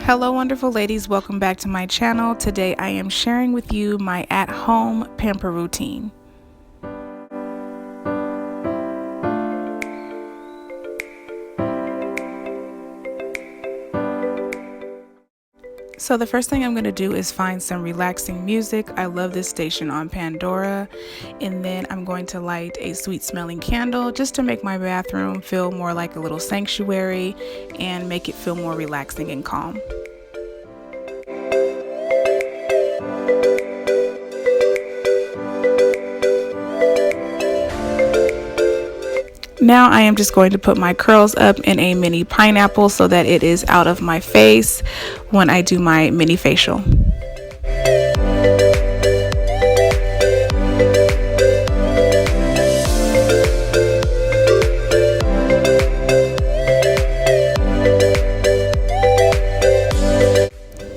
Hello wonderful ladies, welcome back to my channel. Today I am sharing with you my at-home pamper routine. So the first thing I'm going to do is find some relaxing music. I love this station on Pandora. And then I'm going to light a sweet smelling candle just to make my bathroom feel more like a little sanctuary and make it feel more relaxing and calm. Now I am just going to put my curls up in a mini pineapple so that it is out of my face when I do my mini facial.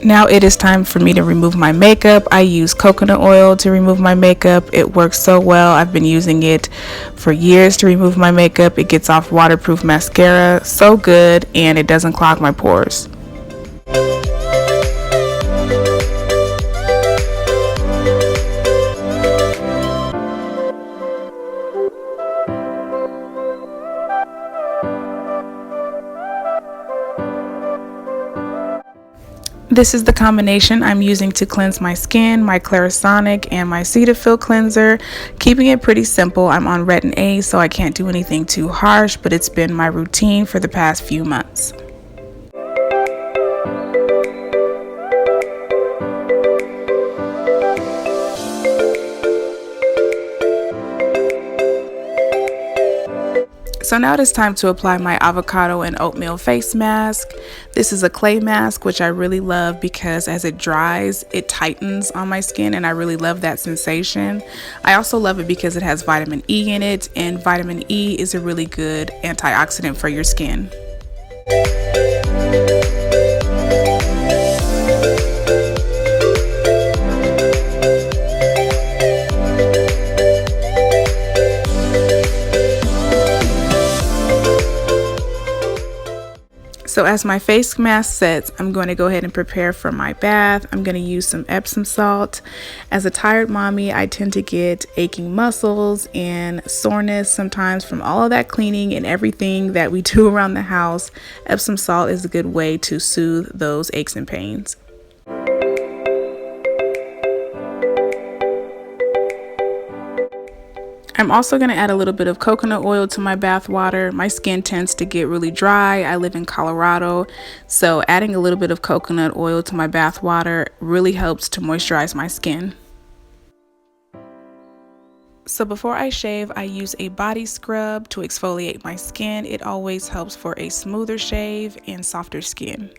Now it is time for me to remove my makeup. I use coconut oil to remove my makeup. It works so well. I've been using it for years to remove my makeup. It gets off waterproof mascara so good, and it doesn't clog my pores. This is the combination I'm using to cleanse my skin, my Clarisonic and my Cetaphil cleanser. Keeping it pretty simple. I'm on Retin A, so I can't do anything too harsh, but it's been my routine for the past few months. So now it is time to apply my avocado and oatmeal face mask. This is a clay mask, which I really love because as it dries, it tightens on my skin, and I really love that sensation. I also love it because it has vitamin E in it, and vitamin E is a really good antioxidant for your skin. So as my face mask sets, I'm going to go ahead and prepare for my bath. I'm going to use some Epsom salt. As a tired mommy, I tend to get aching muscles and soreness sometimes from all of that cleaning and everything that we do around the house. Epsom salt is a good way to soothe those aches and pains. I'm also going to add a little bit of coconut oil to my bath water. My skin tends to get really dry. I live in Colorado, so adding a little bit of coconut oil to my bath water really helps to moisturize my skin. So before I shave, I use a body scrub to exfoliate my skin. It always helps for a smoother shave and softer skin.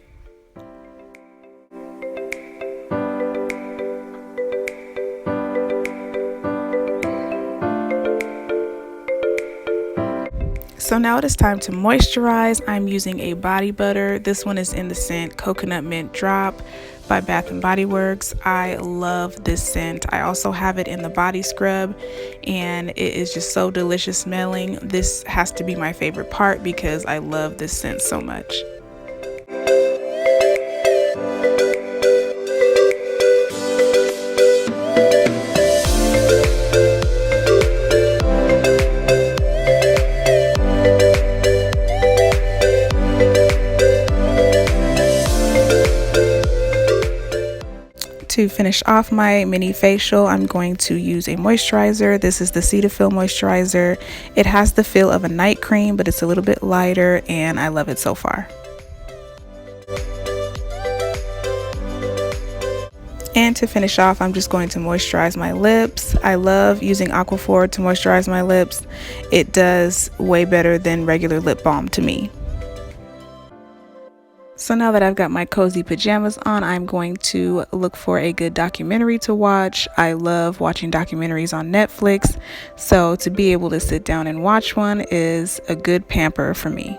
So now it is time to moisturize. I'm using a body butter. This one is in the scent Coconut Mint Drop by Bath & Body Works. I love this scent. I also have it in the body scrub, and it is just so delicious smelling. This has to be my favorite part because I love this scent so much. To finish off my mini facial, I'm going to use a moisturizer. This is the Cetaphil moisturizer. It has the feel of a night cream, but it's a little bit lighter, and I love it so far. And to finish off, I'm just going to moisturize my lips. I love using Aquaphor to moisturize my lips. It does way better than regular lip balm to me. So now that I've got my cozy pajamas on, I'm going to look for a good documentary to watch. I love watching documentaries on Netflix, so to be able to sit down and watch one is a good pamper for me.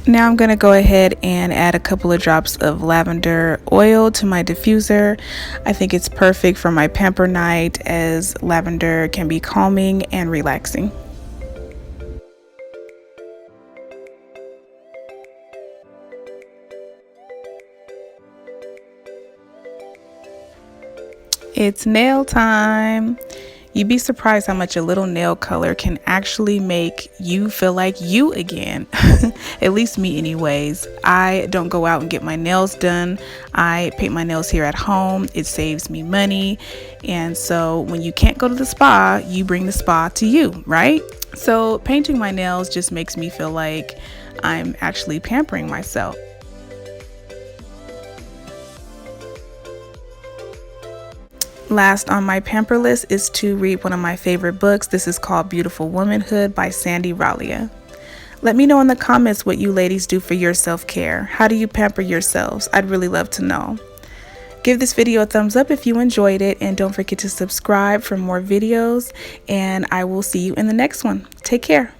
Now I'm going to go ahead and add a couple of drops of lavender oil to my diffuser. I think it's perfect for my pamper night, as lavender can be calming and relaxing. It's nail time. You'd be surprised how much a little nail color can actually make you feel like you again. At least me anyways. I don't go out and get my nails done. I paint my nails here at home. It saves me money. And so when you can't go to the spa, you bring the spa to you, right? So painting my nails just makes me feel like I'm actually pampering myself. Last on my pamper list is to read one of my favorite books. This is called Beautiful Womanhood by Sandy Ralia. Let me know in the comments what you ladies do for your self-care. How do you pamper yourselves? I'd really love to know. Give this video a thumbs up if you enjoyed it, and don't forget to subscribe for more videos, and I will see you in the next one. Take care.